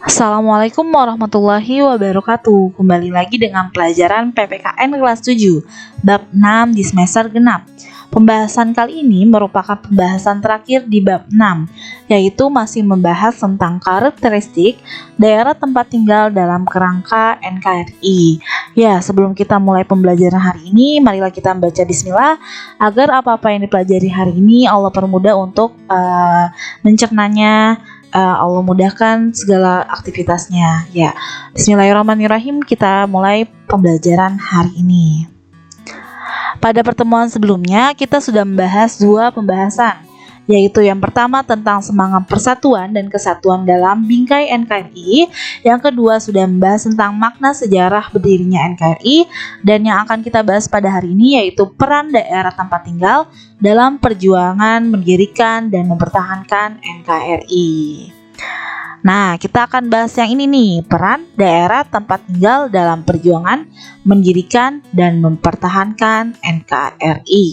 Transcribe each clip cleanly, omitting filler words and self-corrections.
Assalamualaikum warahmatullahi wabarakatuh. Kembali lagi dengan pelajaran PPKN kelas 7 bab 6 di semester genap. Pembahasan kali ini merupakan pembahasan terakhir di bab 6, yaitu masih membahas tentang karakteristik daerah tempat tinggal dalam kerangka NKRI. Ya, sebelum kita mulai pembelajaran hari ini, marilah kita membaca bismillah agar apa-apa yang dipelajari hari ini Allah permudah untuk mencernanya. Allah mudahkan segala aktivitasnya. Ya, bismillahirrahmanirrahim, kita mulai pembelajaran hari ini. Pada pertemuan sebelumnya kita sudah membahas dua pembahasan, yaitu yang pertama tentang semangat persatuan dan kesatuan dalam bingkai NKRI, yang kedua sudah membahas tentang makna sejarah berdirinya NKRI, dan yang akan kita bahas pada hari ini yaitu peran daerah tempat tinggal dalam perjuangan mendirikan dan mempertahankan NKRI. Nah, kita akan bahas yang ini nih, peran daerah tempat tinggal dalam perjuangan mendirikan dan mempertahankan NKRI.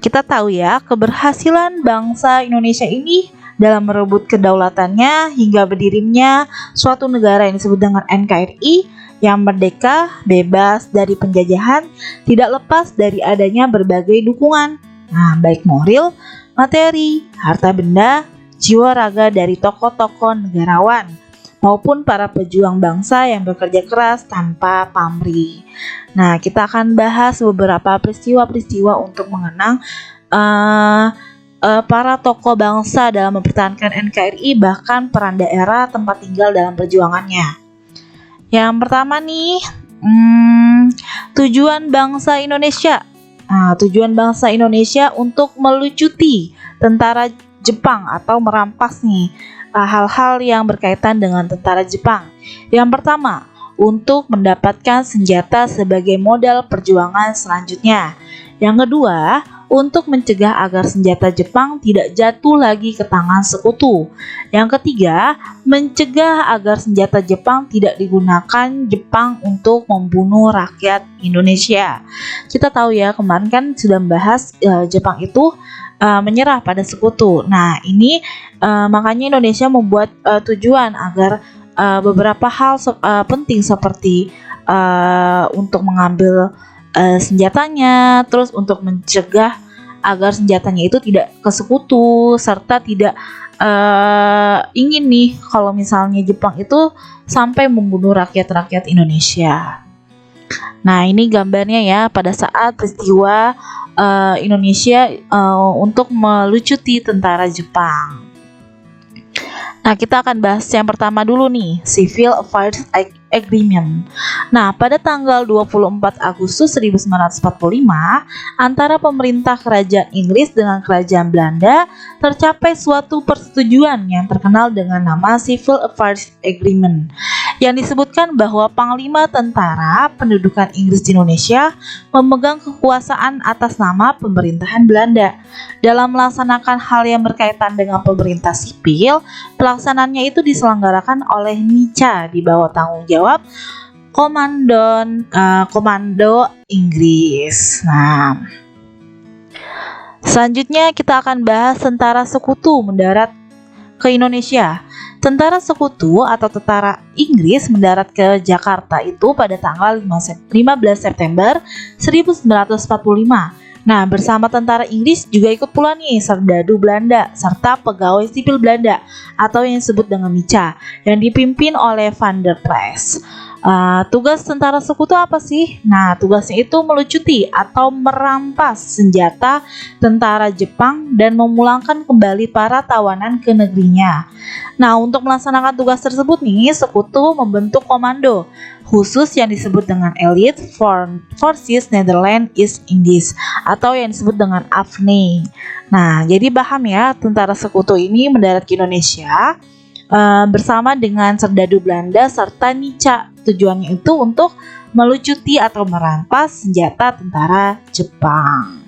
Kita tahu ya, keberhasilan bangsa Indonesia ini dalam merebut kedaulatannya hingga berdirinya suatu negara yang disebut dengan NKRI yang merdeka, bebas dari penjajahan, tidak lepas dari adanya berbagai dukungan. Nah, baik moral, materi, harta benda, jiwa raga dari tokoh-tokoh negarawan maupun para pejuang bangsa yang bekerja keras tanpa pamrih. Nah, kita akan bahas beberapa peristiwa-peristiwa untuk mengenang para tokoh bangsa dalam mempertahankan NKRI, bahkan peran daerah tempat tinggal dalam perjuangannya. Yang pertama nih, tujuan bangsa Indonesia. Nah, tujuan bangsa Indonesia untuk melucuti tentara Jepang atau merampas nih hal-hal yang berkaitan dengan tentara Jepang. Yang pertama, untuk mendapatkan senjata sebagai modal perjuangan selanjutnya. Yang kedua, untuk mencegah agar senjata Jepang tidak jatuh lagi ke tangan sekutu. Yang ketiga, mencegah agar senjata Jepang tidak digunakan Jepang untuk membunuh rakyat Indonesia. Kita tahu ya, kemarin kan sudah membahas Jepang itu menyerah pada sekutu. Nah, ini makanya Indonesia membuat tujuan agar beberapa hal penting seperti untuk mengambil senjatanya, terus untuk mencegah agar senjatanya itu tidak ke sekutu, serta tidak ingin nih kalau misalnya Jepang itu sampai membunuh rakyat-rakyat Indonesia. Nah, ini gambarnya ya pada saat peristiwa Indonesia untuk melucuti tentara Jepang. Nah, kita akan bahas yang pertama dulu nih, Civil Affairs Agreement. Nah, pada tanggal 24 Agustus 1945, antara pemerintah kerajaan Inggris dengan kerajaan Belanda tercapai suatu persetujuan yang terkenal dengan nama Civil Affairs Agreement, yang disebutkan bahwa Panglima Tentara Pendudukan Inggris di Indonesia memegang kekuasaan atas nama pemerintahan Belanda. Dalam melaksanakan hal yang berkaitan dengan pemerintah sipil, pelaksanaannya itu diselenggarakan oleh NICA di bawah tanggung jawab Komando Inggris. Nah, selanjutnya kita akan bahas tentara sekutu mendarat ke Indonesia. Tentara sekutu atau tentara Inggris mendarat ke Jakarta itu pada tanggal 15 September 1945. Nah, bersama tentara Inggris juga ikut pula nih serdadu Belanda serta pegawai sipil Belanda atau yang disebut dengan MICA yang dipimpin oleh Van der Plas. Tugas tentara sekutu apa sih? Nah, tugasnya itu melucuti atau merampas senjata tentara Jepang dan memulangkan kembali para tawanan ke negerinya. Nah, untuk melaksanakan tugas tersebut nih, sekutu membentuk komando khusus yang disebut dengan Elite Forces Netherlands East Indies atau yang disebut dengan AFNI. Nah, jadi paham ya, tentara sekutu ini mendarat ke Indonesia bersama dengan serdadu Belanda serta NICA. Tujuannya itu untuk melucuti atau merampas senjata tentara Jepang.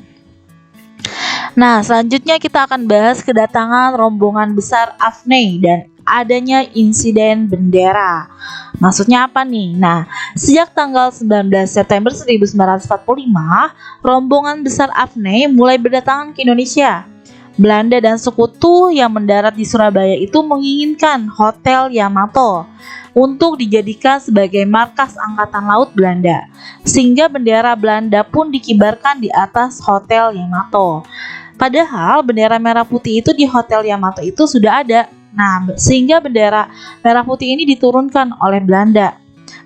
Nah, selanjutnya kita akan bahas kedatangan rombongan besar AFNI dan adanya insiden bendera. Maksudnya apa nih? Nah, sejak tanggal 19 September 1945, rombongan besar AFNI mulai berdatangan ke Indonesia. Belanda dan sekutu yang mendarat di Surabaya itu menginginkan Hotel Yamato untuk dijadikan sebagai markas Angkatan Laut Belanda, sehingga bendera Belanda pun dikibarkan di atas Hotel Yamato. Padahal bendera merah putih itu di Hotel Yamato itu sudah ada. Nah, sehingga bendera merah putih ini diturunkan oleh Belanda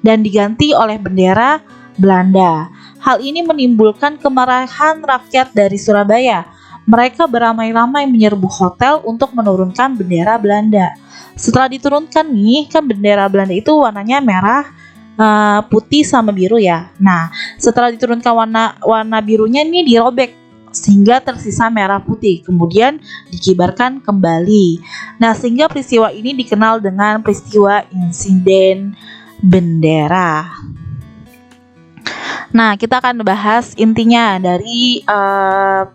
dan diganti oleh bendera Belanda. Hal ini menimbulkan kemarahan rakyat dari Surabaya. Mereka beramai-ramai menyerbu hotel untuk menurunkan bendera Belanda. Setelah diturunkan nih, kan bendera Belanda itu warnanya merah, putih sama biru ya. Nah, setelah diturunkan warna birunya nih dirobek sehingga tersisa merah putih, kemudian dikibarkan kembali. Nah, sehingga peristiwa ini dikenal dengan peristiwa insiden bendera. Nah, kita akan bahas intinya dari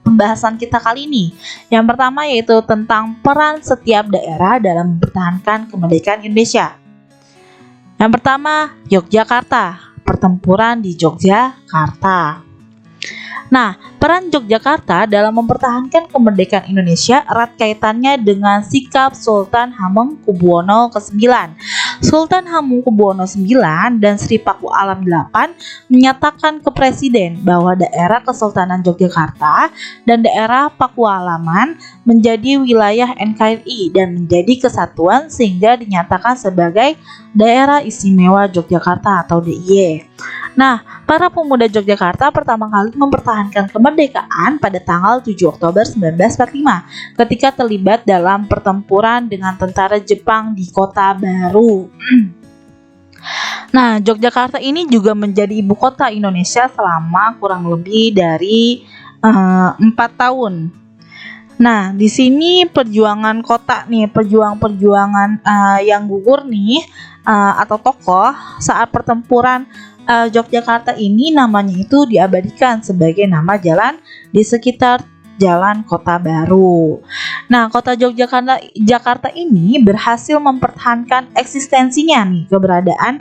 pembahasan kita kali ini. Yang pertama yaitu tentang peran setiap daerah dalam mempertahankan kemerdekaan Indonesia. Yang pertama, Yogyakarta, pertempuran di Yogyakarta. Nah, peran Yogyakarta dalam mempertahankan kemerdekaan Indonesia erat kaitannya dengan sikap Sultan Hamengkubuwono ke-9. Sultan Hamengkubuwono IX dan Sri Paku Alam VIII menyatakan ke Presiden bahwa daerah Kesultanan Yogyakarta dan daerah Pakualaman menjadi wilayah NKRI dan menjadi kesatuan sehingga dinyatakan sebagai Daerah Istimewa Yogyakarta atau DIY. Nah, para pemuda Yogyakarta pertama kali mempertahankan kemerdekaan pada tanggal 7 Oktober 1945 ketika terlibat dalam pertempuran dengan tentara Jepang di Kota Baru. Nah, Yogyakarta ini juga menjadi ibu kota Indonesia selama kurang lebih dari 4 tahun. Nah, di sini perjuangan kota nih, perjuangan yang gugur nih atau tokoh saat pertempuran Yogyakarta ini namanya itu diabadikan sebagai nama jalan di sekitar Jalan Kota Baru. Nah, kota Jakarta ini berhasil mempertahankan eksistensinya nih, keberadaan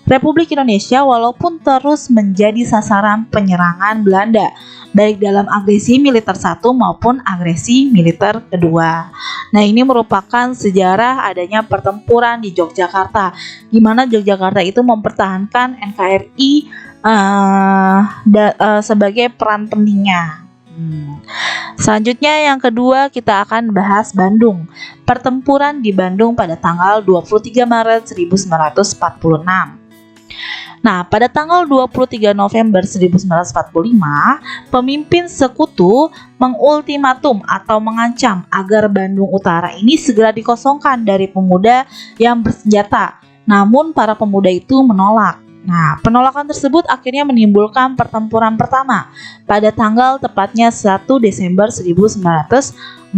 Republik Indonesia walaupun terus menjadi sasaran penyerangan Belanda, baik dalam agresi militer satu maupun agresi militer kedua. Nah, ini merupakan sejarah adanya pertempuran di Yogyakarta, di mana Yogyakarta itu mempertahankan NKRI sebagai peran pentingnya. Selanjutnya yang kedua kita akan bahas Bandung. Pertempuran di Bandung pada tanggal 23 Maret 1946. Nah, pada tanggal 23 November 1945, pemimpin sekutu mengultimatum atau mengancam agar Bandung Utara ini segera dikosongkan dari pemuda yang bersenjata. Namun para pemuda itu menolak. Nah, penolakan tersebut akhirnya menimbulkan pertempuran pertama pada tanggal tepatnya 1 Desember 1945.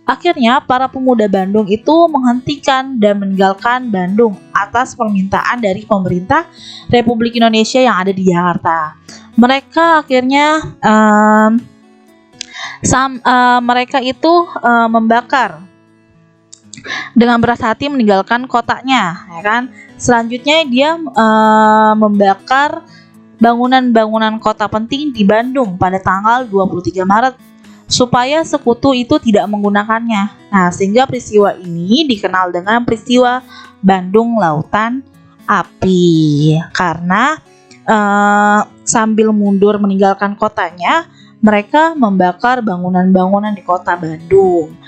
Akhirnya para pemuda Bandung itu menghentikan dan meninggalkan Bandung atas permintaan dari pemerintah Republik Indonesia yang ada di Jakarta. Mereka akhirnya mereka itu membakar dengan beras hati meninggalkan kotanya, ya kan? Selanjutnya dia membakar bangunan-bangunan kota penting di Bandung pada tanggal 23 Maret supaya sekutu itu tidak menggunakannya. Nah, sehingga peristiwa ini dikenal dengan peristiwa Bandung Lautan Api karena sambil mundur meninggalkan kotanya, mereka membakar bangunan-bangunan di kota Bandung.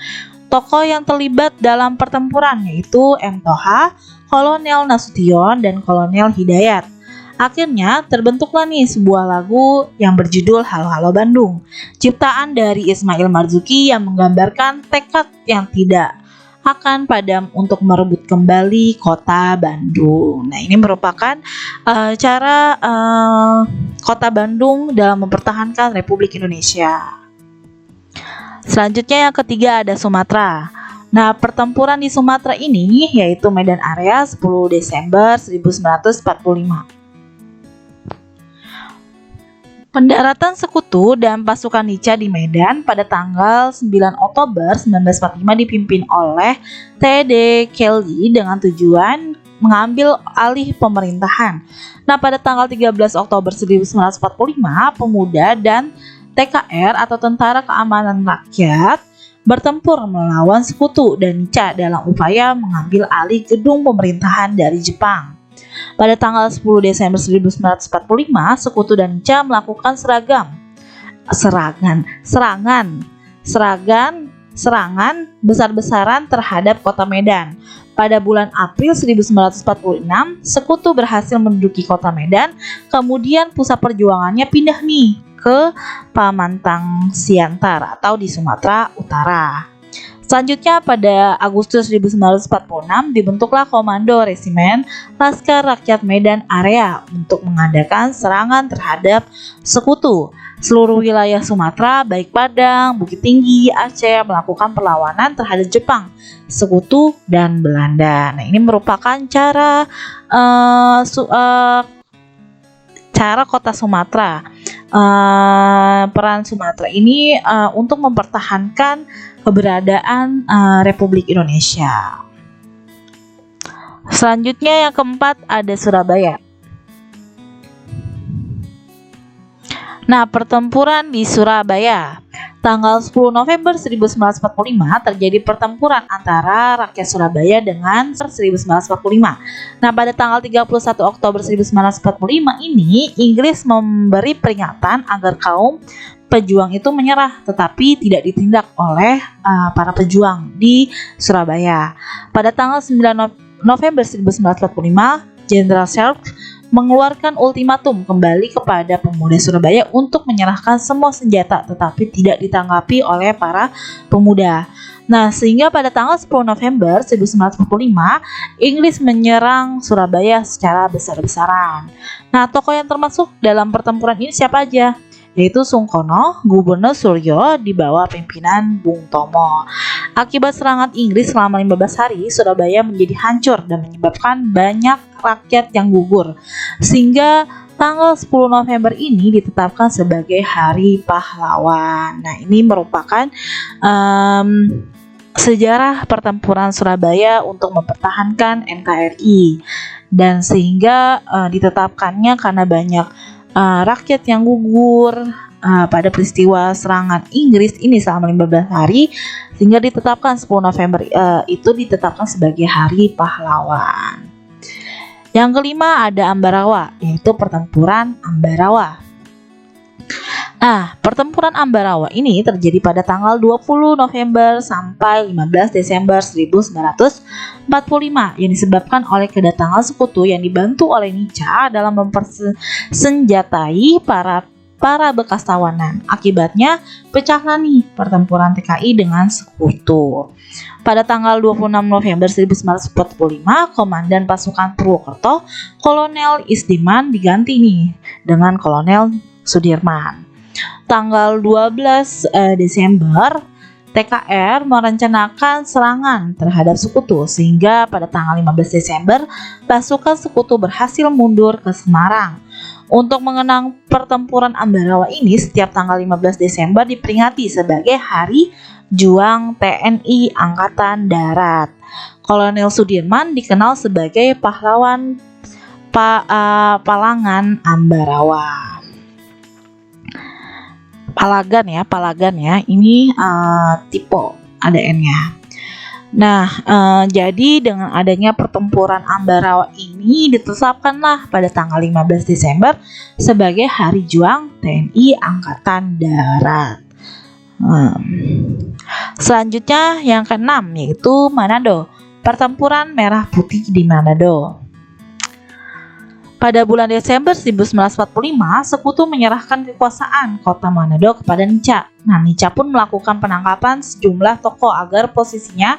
Tokoh yang terlibat dalam pertempuran yaitu M. Toha, Kolonel Nasution, dan Kolonel Hidayat. Akhirnya terbentuklah nih sebuah lagu yang berjudul Halo Halo Bandung, ciptaan dari Ismail Marzuki yang menggambarkan tekad yang tidak akan padam untuk merebut kembali kota Bandung. Nah, ini merupakan cara kota Bandung dalam mempertahankan Republik Indonesia. Selanjutnya yang ketiga ada Sumatera. Nah, pertempuran di Sumatera ini yaitu Medan Area 10 Desember 1945. Pendaratan sekutu dan pasukan Nica di Medan pada tanggal 9 Oktober 1945 dipimpin oleh T.D. Kelly dengan tujuan mengambil alih pemerintahan. Nah, pada tanggal 13 Oktober 1945, pemuda dan TKR atau Tentara Keamanan Rakyat bertempur melawan Sekutu dan Nica dalam upaya mengambil alih gedung pemerintahan dari Jepang. Pada tanggal 10 Desember 1945, Sekutu dan Nica melakukan serangan besar-besaran terhadap kota Medan. Pada bulan April 1946, Sekutu berhasil menduduki kota Medan, kemudian pusat perjuangannya pindah nih ke Pamantang Siantar atau di Sumatera Utara. Selanjutnya pada Agustus 1946 dibentuklah Komando Resimen Laskar Rakyat Medan Area untuk mengadakan serangan terhadap Sekutu. Seluruh wilayah Sumatera, baik Padang, Bukit Tinggi, Aceh melakukan perlawanan terhadap Jepang, Sekutu, dan Belanda. Nah, ini merupakan cara kota Sumatera. Peran Sumatera ini untuk mempertahankan keberadaan Republik Indonesia. Selanjutnya yang keempat ada Surabaya. Nah, pertempuran di Surabaya. Tanggal 10 November 1945 terjadi pertempuran antara rakyat Surabaya dengan 1945. Nah, pada tanggal 31 Oktober 1945 ini Inggris memberi peringatan agar kaum pejuang itu menyerah, tetapi tidak ditindak oleh para pejuang di Surabaya. Pada tanggal 9 November 1945, Jenderal Sherlock mengeluarkan ultimatum kembali kepada pemuda Surabaya untuk menyerahkan semua senjata, tetapi tidak ditanggapi oleh para pemuda. Nah, sehingga pada tanggal 10 November 1945, Inggris menyerang Surabaya secara besar-besaran. Nah, tokoh yang termasuk dalam pertempuran ini siapa aja? Yaitu Sungkono, Gubernur Suryo di bawah pimpinan Bung Tomo. Akibat serangan Inggris selama 15 hari, Surabaya menjadi hancur dan menyebabkan banyak rakyat yang gugur. Sehingga tanggal 10 November ini ditetapkan sebagai Hari Pahlawan. Nah, ini merupakan sejarah pertempuran Surabaya untuk mempertahankan NKRI. Dan sehingga ditetapkannya karena banyak rakyat yang gugur pada peristiwa serangan Inggris ini selama 15 hari, sehingga ditetapkan 10 November itu ditetapkan sebagai Hari Pahlawan. Yang kelima ada Ambarawa, yaitu pertempuran Ambarawa. Nah, pertempuran Ambarawa ini terjadi pada tanggal 20 November sampai 15 Desember 1945 yang disebabkan oleh kedatangan Sekutu yang dibantu oleh Nica dalam mempersenjatai para bekas tawanan. Akibatnya pecahlah nih pertempuran TKI dengan Sekutu. Pada tanggal 26 November 1945, Komandan Pasukan Purwokerto, Kolonel Isdiman diganti nih dengan Kolonel Sudirman. Tanggal 12 Desember, TKR merencanakan serangan terhadap Sekutu, sehingga pada tanggal 15 Desember, pasukan Sekutu berhasil mundur ke Semarang. Untuk mengenang pertempuran Ambarawa ini, setiap tanggal 15 Desember diperingati sebagai Hari Juang TNI Angkatan Darat. Kolonel Sudirman dikenal sebagai pahlawan Palangan Ambarawa. Palagan ya. Ini tipe ada N-nya. Nah, jadi dengan adanya pertempuran Ambarawa ini ditetapkanlah pada tanggal 15 Desember sebagai Hari Juang TNI Angkatan Darat. Selanjutnya yang keenam yaitu Manado, pertempuran Merah Putih di Manado. Pada bulan Desember 1945, Sekutu menyerahkan kekuasaan kota Manado kepada Nica. Nah, Nica pun melakukan penangkapan sejumlah tokoh agar posisinya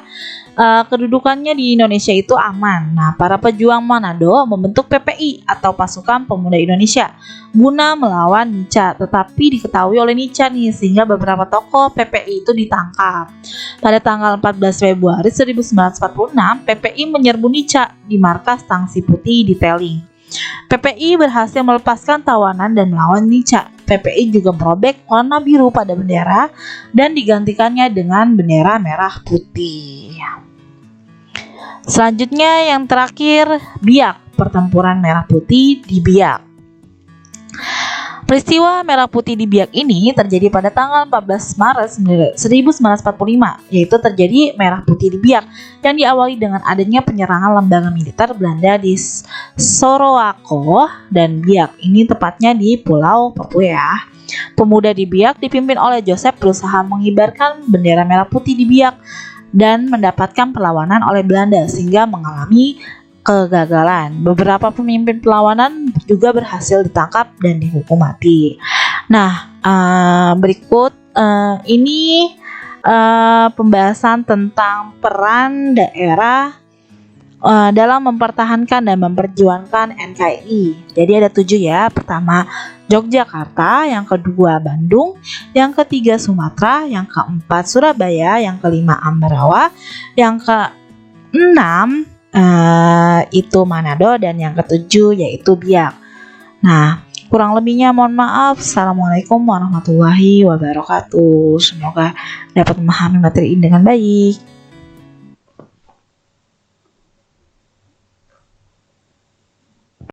kedudukannya di Indonesia itu aman. Nah, para pejuang Manado membentuk PPI atau Pasukan Pemuda Indonesia guna melawan Nica, tetapi diketahui oleh Nica nih, sehingga beberapa tokoh PPI itu ditangkap. Pada tanggal 14 Februari 1946, PPI menyerbu Nica di markas Tangsi Putih di Teli. PPI berhasil melepaskan tawanan dan melawan Nica. PPI juga merobek warna biru pada bendera dan digantikannya dengan bendera merah putih. Selanjutnya yang terakhir, Biak, pertempuran Merah Putih di Biak. Peristiwa Merah Putih di Biak ini terjadi pada tanggal 14 Maret 1945, yaitu terjadi Merah Putih di Biak yang diawali dengan adanya penyerangan lembaga militer Belanda di Sorowako dan Biak. Ini tepatnya di Pulau Papua ya. Pemuda di Biak dipimpin oleh Joseph berusaha mengibarkan bendera merah putih di Biak dan mendapatkan perlawanan oleh Belanda sehingga mengalami kegagalan. Beberapa pemimpin perlawanan juga berhasil ditangkap dan dihukum mati. Nah, berikut ini pembahasan tentang peran daerah dalam mempertahankan dan memperjuangkan NKRI. Jadi ada 7 ya. Pertama Yogyakarta, yang kedua Bandung, yang ketiga Sumatera, yang keempat Surabaya, yang kelima Ambarawa, yang keenam itu Manado, dan yang ketujuh yaitu Biak. Nah, kurang lebihnya mohon maaf. Assalamualaikum warahmatullahi wabarakatuh. Semoga dapat memahami materi ini dengan baik.